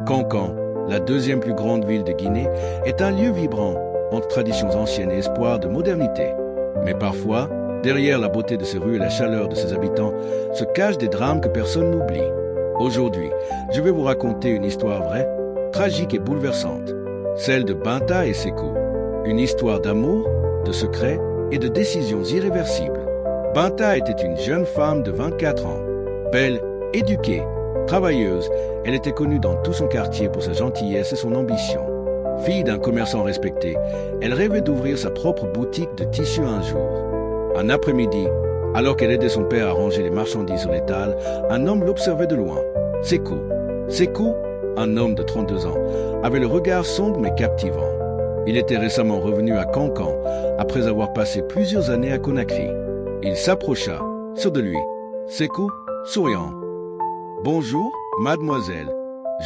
Kankan, la deuxième plus grande ville de Guinée, est un lieu vibrant entre traditions anciennes et espoirs de modernité. Mais parfois, derrière la beauté de ses rues et la chaleur de ses habitants, se cachent des drames que personne n'oublie. Aujourd'hui, je vais vous raconter une histoire vraie, tragique et bouleversante, celle de Binta et Sékou. Une histoire d'amour, de secrets et de décisions irréversibles. Binta était une jeune femme de 24 ans, belle, éduquée, travailleuse. Elle était connue dans tout son quartier pour sa gentillesse et son ambition. Fille d'un commerçant respecté, elle rêvait d'ouvrir sa propre boutique de tissus un jour. Un après-midi, alors qu'elle aidait son père à ranger les marchandises sur l'étal, un homme l'observait de loin. Sékou. Sékou, un homme de 32 ans, avait le regard sombre mais captivant. Il était récemment revenu à Kankan après avoir passé plusieurs années à Conakry. Il s'approcha, sûr de lui. Sékou, souriant. « Bonjour, mademoiselle.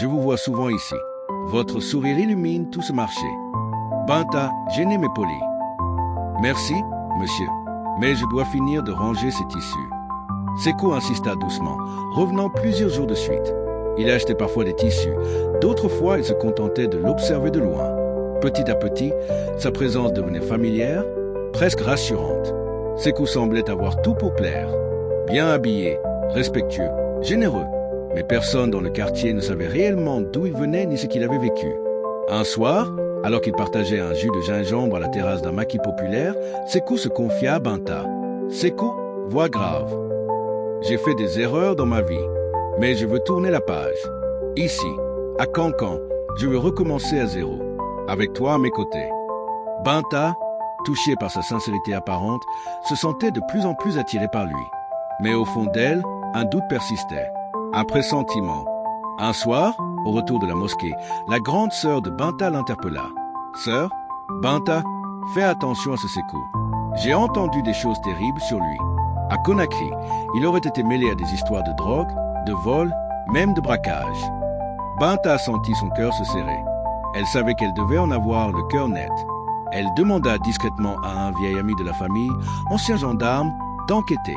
Je vous vois souvent ici. Votre sourire illumine tout ce marché. » Binta, gêné mais poli. « Merci, monsieur, mais je dois finir de ranger ces tissus. » Sékou insista doucement, revenant plusieurs jours de suite. Il achetait parfois des tissus. D'autres fois, il se contentait de l'observer de loin. Petit à petit, sa présence devenait familière, presque rassurante. Sékou semblait avoir tout pour plaire. Bien habillé, respectueux, généreux. Mais personne dans le quartier ne savait réellement d'où il venait ni ce qu'il avait vécu. Un soir, alors qu'il partageait un jus de gingembre à la terrasse d'un maquis populaire, Sékou se confia à Binta. Sékou, voix grave. « J'ai fait des erreurs dans ma vie, mais je veux tourner la page. Ici, à Kankan, je veux recommencer à zéro, avec toi à mes côtés. » Binta, touchée par sa sincérité apparente, se sentait de plus en plus attirée par lui. Mais au fond d'elle, un doute persistait. Un pressentiment. Un soir, au retour de la mosquée, la grande sœur de Binta l'interpella. « Sœur, Binta, fais attention à ce Sékou. J'ai entendu des choses terribles sur lui. À Conakry, il aurait été mêlé à des histoires de drogue, de vol, même de braquage. » Binta sentit son cœur se serrer. Elle savait qu'elle devait en avoir le cœur net. Elle demanda discrètement à un vieil ami de la famille, ancien gendarme, d'enquêter.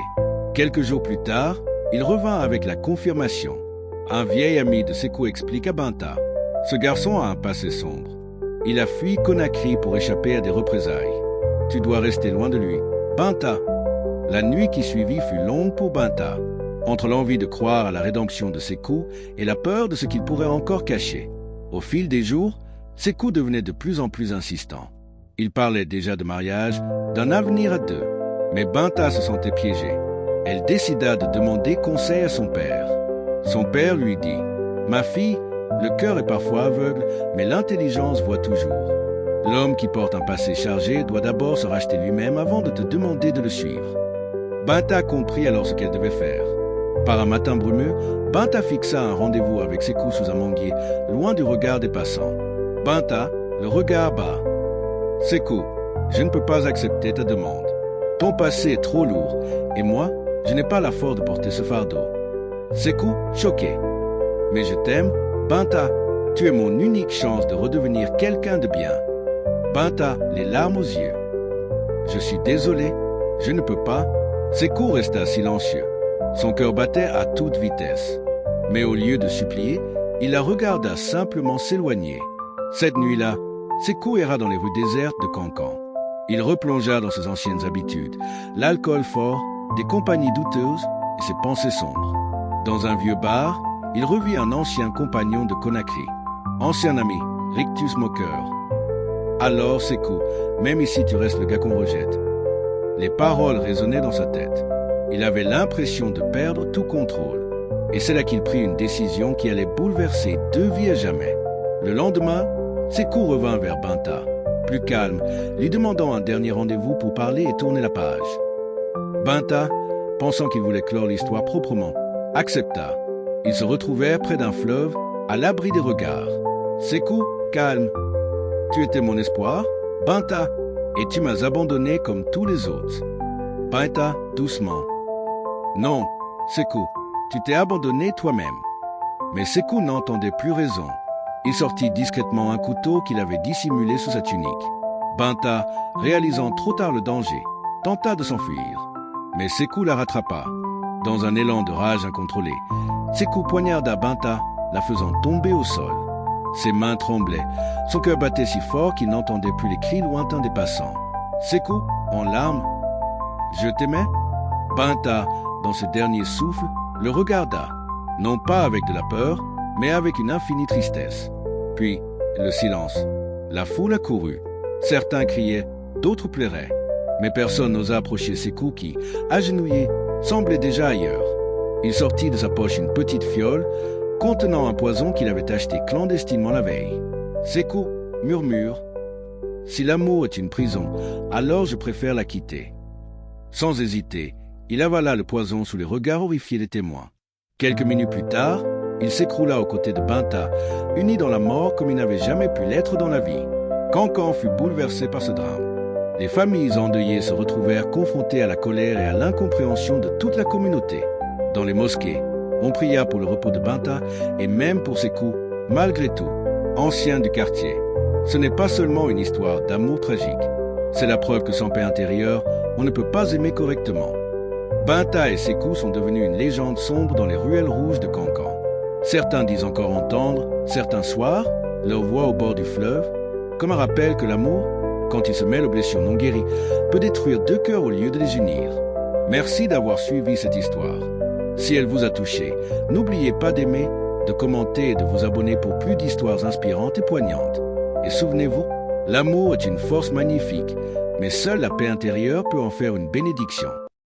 Quelques jours plus tard, il revint avec la confirmation. Un vieil ami de Sékou explique à Binta. Ce garçon a un passé sombre. Il a fui Conakry pour échapper à des représailles. Tu dois rester loin de lui. Binta. La nuit qui suivit fut longue pour Binta, entre l'envie de croire à la rédemption de Sékou et la peur de ce qu'il pourrait encore cacher. Au fil des jours, Sékou devenait de plus en plus insistant. Il parlait déjà de mariage, d'un avenir à deux. Mais Binta se sentait piégée. Elle décida de demander conseil à son père. Son père lui dit « Ma fille, le cœur est parfois aveugle, mais l'intelligence voit toujours. L'homme qui porte un passé chargé doit d'abord se racheter lui-même avant de te demander de le suivre. » Binta comprit alors ce qu'elle devait faire. Par un matin brumeux, Binta fixa un rendez-vous avec Sékou sous un manguier, loin du regard des passants. Binta, le regard bas. « Sékou, je ne peux pas accepter ta demande. Ton passé est trop lourd, et moi, je n'ai pas la force de porter ce fardeau. » Sékou, choqué. « Mais je t'aime, Binta. Tu es mon unique chance de redevenir quelqu'un de bien. » Binta, les larmes aux yeux. « Je suis désolé, je ne peux pas. » Sékou resta silencieux. Son cœur battait à toute vitesse. Mais au lieu de supplier, il la regarda simplement s'éloigner. Cette nuit-là, Sékou erra dans les rues désertes de Kankan. Il replongea dans ses anciennes habitudes, l'alcool fort, des compagnies douteuses et ses pensées sombres. Dans un vieux bar, il revit un ancien compagnon de Conakry, ancien ami, Rictus Moqueur. « Alors, Sékou, même ici tu restes le gars qu'on rejette. » Les paroles résonnaient dans sa tête. Il avait l'impression de perdre tout contrôle. Et c'est là qu'il prit une décision qui allait bouleverser deux vies à jamais. Le lendemain, Sékou revint vers Binta, plus calme, lui demandant un dernier rendez-vous pour parler et tourner la page. Binta, pensant qu'il voulait clore l'histoire proprement, accepta. Ils se retrouvèrent près d'un fleuve, à l'abri des regards. Sékou, calme. « Tu étais mon espoir, Binta, et tu m'as abandonné comme tous les autres. » Binta, doucement. « Non, Sékou, tu t'es abandonné toi-même. » Mais Sékou n'entendait plus raison. Il sortit discrètement un couteau qu'il avait dissimulé sous sa tunique. Binta, réalisant trop tard le danger, tenta de s'enfuir. Mais Sékou la rattrapa. Dans un élan de rage incontrôlée, Sékou poignarda Binta, la faisant tomber au sol. Ses mains tremblaient, son cœur battait si fort qu'il n'entendait plus les cris lointains des passants. Sekou, en larmes, « Je t'aimais ?» Binta, dans ce dernier souffle, le regarda, non pas avec de la peur, mais avec une infinie tristesse. Puis, le silence. La foule accourut. Certains criaient, d'autres pleuraient. Mais personne n'osa approcher Sekou qui, agenouillé, semblait déjà ailleurs. Il sortit de sa poche une petite fiole contenant un poison qu'il avait acheté clandestinement la veille. Sekou murmure « Si l'amour est une prison, alors je préfère la quitter. » Sans hésiter, il avala le poison sous les regards horrifiés des témoins. Quelques minutes plus tard, il s'écroula aux côtés de Binta, uni dans la mort comme il n'avait jamais pu l'être dans la vie. Cancan fut bouleversé par ce drame. Les familles endeuillées se retrouvèrent confrontées à la colère et à l'incompréhension de toute la communauté. Dans les mosquées, on pria pour le repos de Binta et même pour Sekou, malgré tout, ancien du quartier. Ce n'est pas seulement une histoire d'amour tragique. C'est la preuve que sans paix intérieure, on ne peut pas aimer correctement. Binta et Sekou sont devenus une légende sombre dans les ruelles rouges de Cancan. Certains disent encore entendre, certains soirs, leur voix au bord du fleuve, comme un rappel que l'amour, quand il se mêle aux blessures non guéries, peut détruire deux cœurs au lieu de les unir. Merci d'avoir suivi cette histoire. Si elle vous a touché, n'oubliez pas d'aimer, de commenter et de vous abonner pour plus d'histoires inspirantes et poignantes. Et souvenez-vous, l'amour est une force magnifique, mais seule la paix intérieure peut en faire une bénédiction.